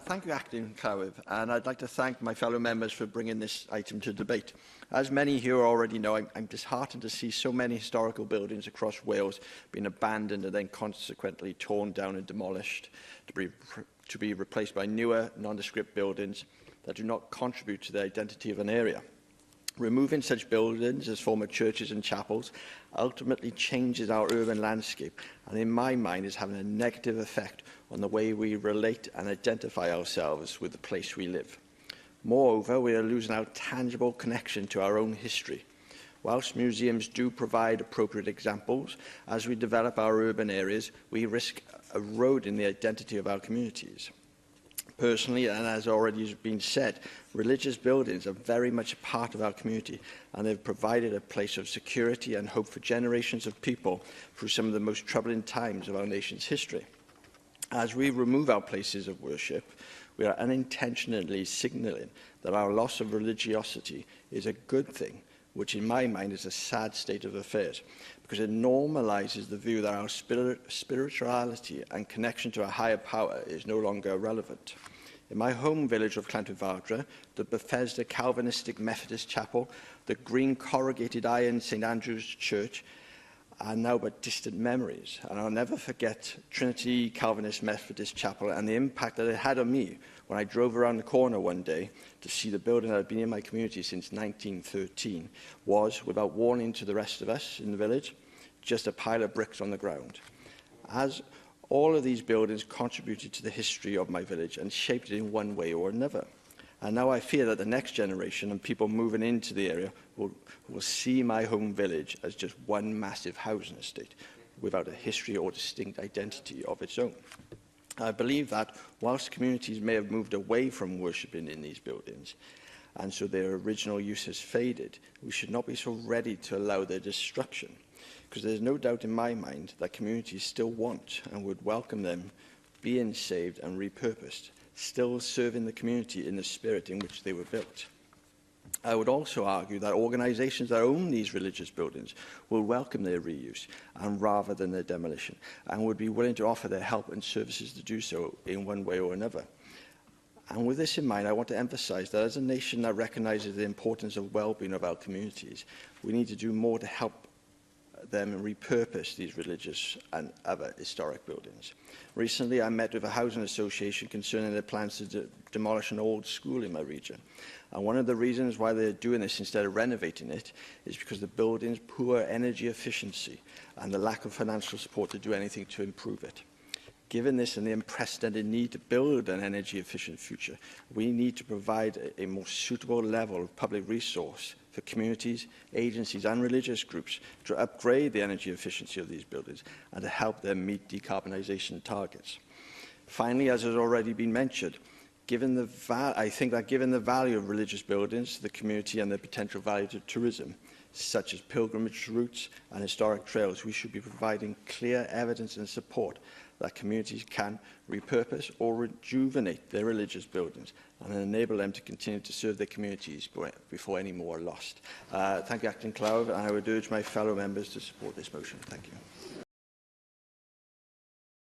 Thank you, Acting Clywyd, and I'd like to thank my fellow members for bringing this item to debate. As many here already know, I'm disheartened to see so many historical buildings across Wales being abandoned and then consequently torn down and demolished to be replaced by newer, nondescript buildings that do not contribute to the identity of an area. Removing such buildings as former churches and chapels ultimately changes our urban landscape and, in my mind, is having a negative effect on the way we relate and identify ourselves with the place we live. Moreover, we are losing our tangible connection to our own history. Whilst museums do provide appropriate examples, as we develop our urban areas, we risk eroding the identity of our communities. Personally, and as already has been said, religious buildings are very much a part of our community, and they've provided a place of security and hope for generations of people through some of the most troubling times of our nation's history. As we remove our places of worship, we are unintentionally signalling that our loss of religiosity is a good thing, which in my mind is a sad state of affairs, because it normalises the view that our spirituality and connection to a higher power is no longer relevant. In my home village of Llantwrdfadra, the Bethesda Calvinistic Methodist Chapel, the green corrugated iron St Andrew's Church are now but distant memories, and I'll never forget Trinity Calvinist Methodist Chapel and the impact that it had on me when I drove around the corner one day to see the building that had been in my community since 1913 was, without warning to the rest of us in the village, just a pile of bricks on the ground. As all of these buildings contributed to the history of my village and shaped it in one way or another. And now I fear that the next generation and people moving into the area will see my home village as just one massive housing estate without a history or distinct identity of its own. I believe that whilst communities may have moved away from worshipping in these buildings, and so their original use has faded, we should not be so ready to allow their destruction, because there's no doubt in my mind that communities still want and would welcome them being saved and repurposed, still serving the community in the spirit in which they were built. I would also argue that organisations that own these religious buildings will welcome their reuse and rather than their demolition, and would be willing to offer their help and services to do so in one way or another. And with this in mind, I want to emphasise that as a nation that recognises the importance of well-being of our communities, we need to do more to help them repurpose these religious and other historic buildings. Recently, I met with a housing association concerning their plans to demolish an old school in my region. And one of the reasons why they're doing this instead of renovating it is because the building's poor energy efficiency and the lack of financial support to do anything to improve it. Given this and the unprecedented need to build an energy-efficient future, we need to provide a more suitable level of public resource for communities, agencies and religious groups to upgrade the energy efficiency of these buildings and to help them meet decarbonisation targets. Finally, as has already been mentioned, I think that given the value of religious buildings to the community and their potential value to tourism, such as pilgrimage routes and historic trails, we should be providing clear evidence and support that communities can repurpose or rejuvenate their religious buildings and enable them to continue to serve their communities before any more are lost. Thank you, Acting Clywyd, and I would urge my fellow members to support this motion. Thank you.